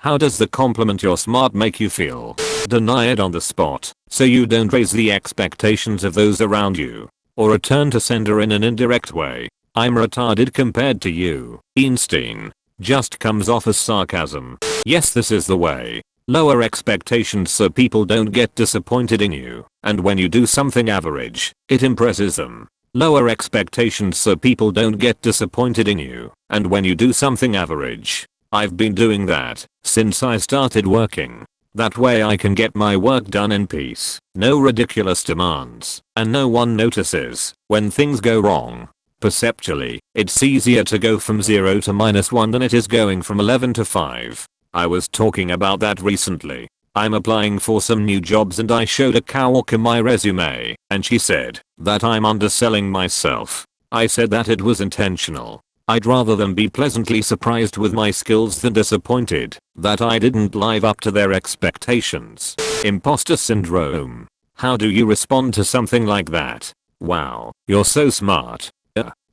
How does the compliment "you're smart" make you feel? Deny it on the spot, so you don't raise the expectations of those around you. Or return to sender in an indirect way. "I'm retarded compared to you, Einstein." Just comes off as sarcasm. Yes, this is the way. Lower expectations so people don't get disappointed in you, and when you do something average, it impresses them. Lower expectations so people don't get disappointed in you, and when you do something average. I've been doing that since I started working. That way I can get my work done in peace. No ridiculous demands, and no one notices when things go wrong. Perceptually, it's easier to go from 0 to -1 than it is going from 11 to 5. I was talking about that recently. I'm applying for some new jobs and I showed a coworker my resume, and she said that I'm underselling myself. I said that it was intentional. I'd rather them be pleasantly surprised with my skills than disappointed that I didn't live up to their expectations. Imposter syndrome. How do you respond to something like that? "Wow, you're so smart."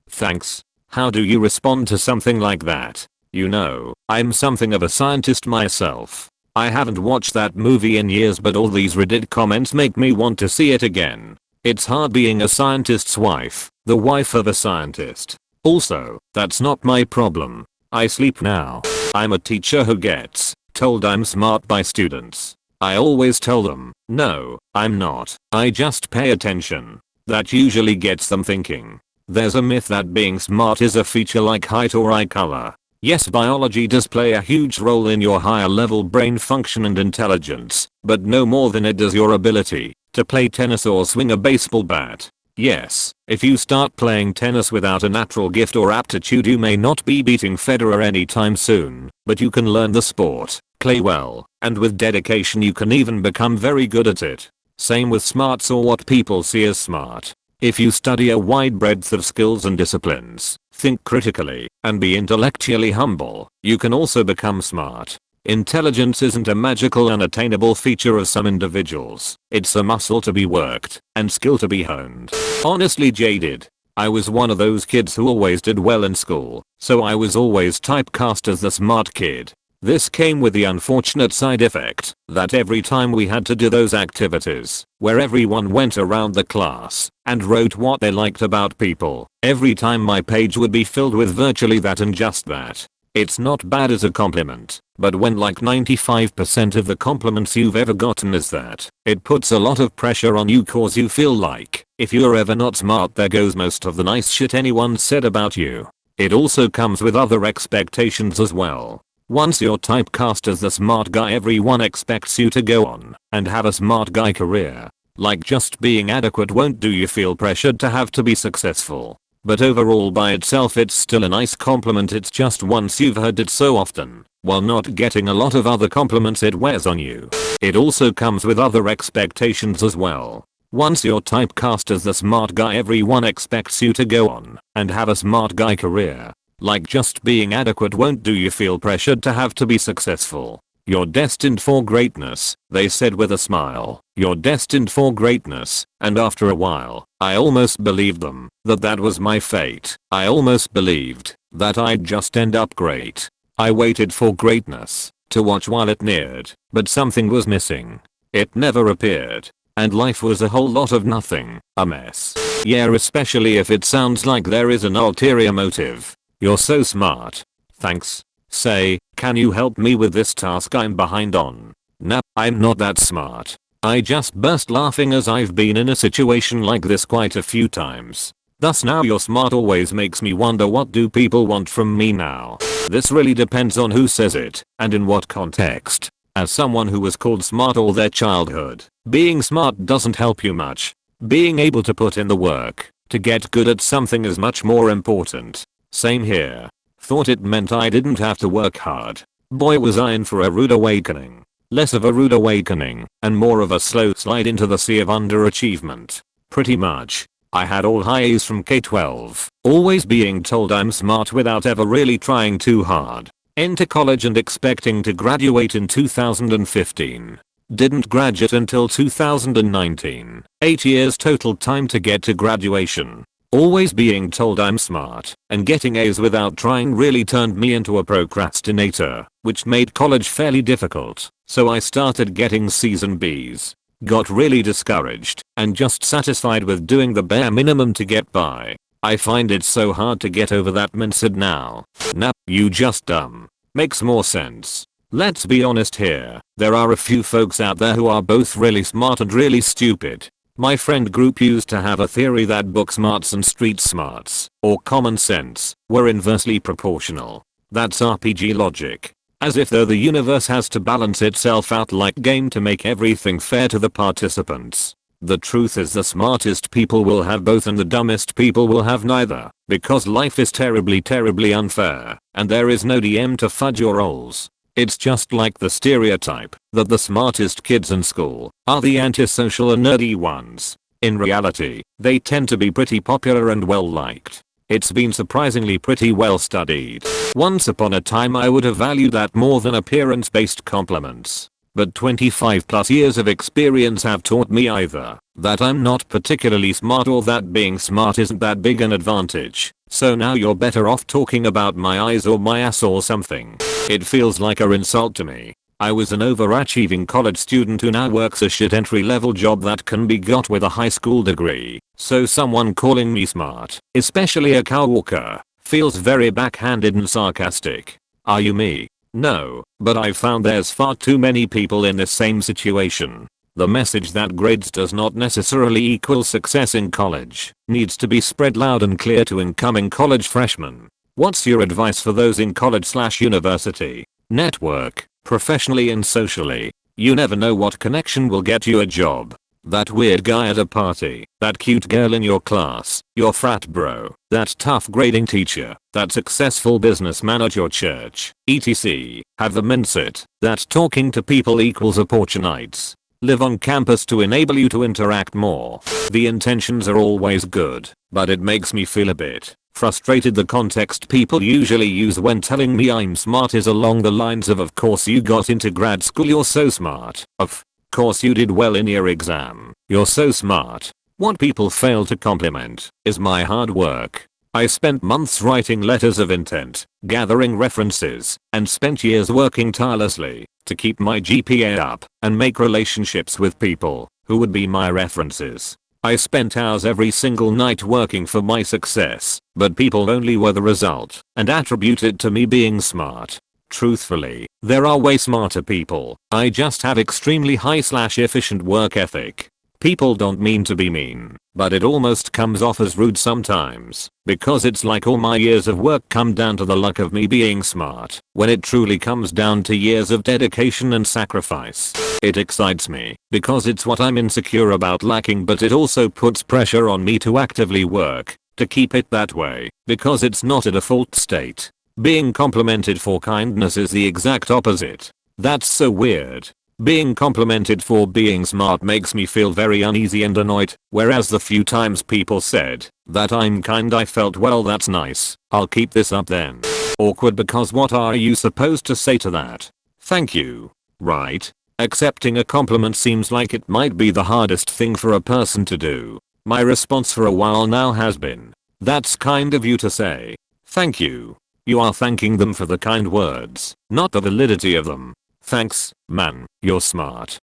Thanks. How do you respond to something like that? "You know, I'm something of a scientist myself." I haven't watched that movie in years, but all these Reddit comments make me want to see it again. It's hard being a scientist's wife, the wife of a scientist. Also, that's not my problem. I sleep now. I'm a teacher who gets told I'm smart by students. I always tell them, no, I'm not. I just pay attention. That usually gets them thinking. There's a myth that being smart is a feature like height or eye color. Yes, biology does play a huge role in your higher level brain function and intelligence, but no more than it does your ability to play tennis or swing a baseball bat. Yes, if you start playing tennis without a natural gift or aptitude, you may not be beating Federer anytime soon, but you can learn the sport, play well, and with dedication you can even become very good at it. Same with smarts, or what people see as smart. If you study a wide breadth of skills and disciplines, think critically, and be intellectually humble, you can also become smart. Intelligence isn't a magical unattainable feature of some individuals. It's a muscle to be worked, and skill to be honed. Honestly jaded. I was one of those kids who always did well in school, so I was always typecast as the smart kid. This came with the unfortunate side effect that every time we had to do those activities, where everyone went around the class and wrote what they liked about people, every time my page would be filled with virtually that and just that. It's not bad as a compliment, but when like 95% of the compliments you've ever gotten is that, it puts a lot of pressure on you, cause you feel like, if you're ever not smart, there goes most of the nice shit anyone said about you. It also comes with other expectations as well. Once you're typecast as the smart guy, everyone expects you to go on and have a smart guy career. Like just being adequate won't do you feel pressured to have to be successful. But overall by itself it's still a nice compliment. It's just once you've heard it so often, while not getting a lot of other compliments, it wears on you. It also comes with other expectations as well. Once you're typecast as the smart guy, everyone expects you to go on and have a smart guy career. Like just being adequate won't do you feel pressured to have to be successful. You're destined for greatness, they said with a smile. You're destined for greatness, and after a while, I almost believed them, that was my fate. I almost believed that I'd just end up great. I waited for greatness to watch while it neared, but something was missing. It never appeared, and life was a whole lot of nothing, a mess. Yeah, especially if it sounds like there is an ulterior motive. You're so smart. Thanks. Say, can you help me with this task I'm behind on? Nah, I'm not that smart. I just burst laughing as I've been in a situation like this quite a few times. Thus now you're smart always makes me wonder, what do people want from me now? This really depends on who says it and in what context. As someone who was called smart all their childhood, being smart doesn't help you much. Being able to put in the work to get good at something is much more important. Same here. Thought it meant I didn't have to work hard. Boy, was I in for a rude awakening. Less of a rude awakening and more of a slow slide into the sea of underachievement. Pretty much. I had all high A's from K-12, always being told I'm smart without ever really trying too hard. Enter college and expecting to graduate in 2015. Didn't graduate until 2019. 8 years total time to get to graduation. Always being told I'm smart and getting A's without trying really turned me into a procrastinator. which made college fairly difficult, so I started getting C's and B's. Got really discouraged and just satisfied with doing the bare minimum to get by. I find it so hard to get over that mindset now. Nah, you just dumb. Makes more sense. Let's be honest here, there are a few folks out there who are both really smart and really stupid. My friend group used to have a theory that book smarts and street smarts, or common sense, were inversely proportional. That's RPG logic. As if though the universe has to balance itself out like game to make everything fair to the participants. The truth is the smartest people will have both and the dumbest people will have neither, because life is terribly unfair, and there is no DM to fudge your roles. It's just like the stereotype that the smartest kids in school are the antisocial and nerdy ones. In reality, they tend to be pretty popular and well liked. It's been surprisingly pretty well studied. Once upon a time I would have valued that more than appearance-based compliments. But 25 plus years of experience have taught me either that I'm not particularly smart or that being smart isn't that big an advantage. So now you're better off talking about my eyes or my ass or something. It feels like an insult to me. I was an overachieving college student who now works a shit entry-level job that can be got with a high school degree. So someone calling me smart, especially a cowwalker, feels very backhanded and sarcastic. Are you me? No, but I've found there's far too many people in this same situation. The message that grades does not necessarily equal success in college needs to be spread loud and clear to incoming college freshmen. What's your advice for those in college/university? Network, professionally and socially. You never know what connection will get you a job. That weird guy at a party, that cute girl in your class, your frat bro, that tough grading teacher, that successful businessman at your church, etc. Have the mindset that talking to people equals opportunities. Live on campus to enable you to interact more. The intentions are always good, but it makes me feel a bit frustrated. The context people usually use when telling me I'm smart is along the lines of course you got into grad school, you're so smart. Of course you did well in your exam, you're so smart. What people fail to compliment is my hard work. I spent months writing letters of intent, gathering references, and spent years working tirelessly to keep my GPA up and make relationships with people who would be my references. I spent hours every single night working for my success, but people only were the result and attribute it to me being smart. Truthfully, there are way smarter people. I just have extremely high/efficient work ethic. People don't mean to be mean, but it almost comes off as rude sometimes, because it's like all my years of work come down to the luck of me being smart, when it truly comes down to years of dedication and sacrifice. It excites me, because it's what I'm insecure about lacking, but it also puts pressure on me to actively work to keep it that way, because it's not a default state. Being complimented for kindness is the exact opposite. That's so weird. Being complimented for being smart makes me feel very uneasy and annoyed, whereas the few times people said that I'm kind I felt, well, that's nice, I'll keep this up then. Awkward, because what are you supposed to say to that? Thank you. Right? Accepting a compliment seems like it might be the hardest thing for a person to do. My response for a while now has been, that's kind of you to say. Thank you. You are thanking them for the kind words, not the validity of them. Thanks, man, you're smart.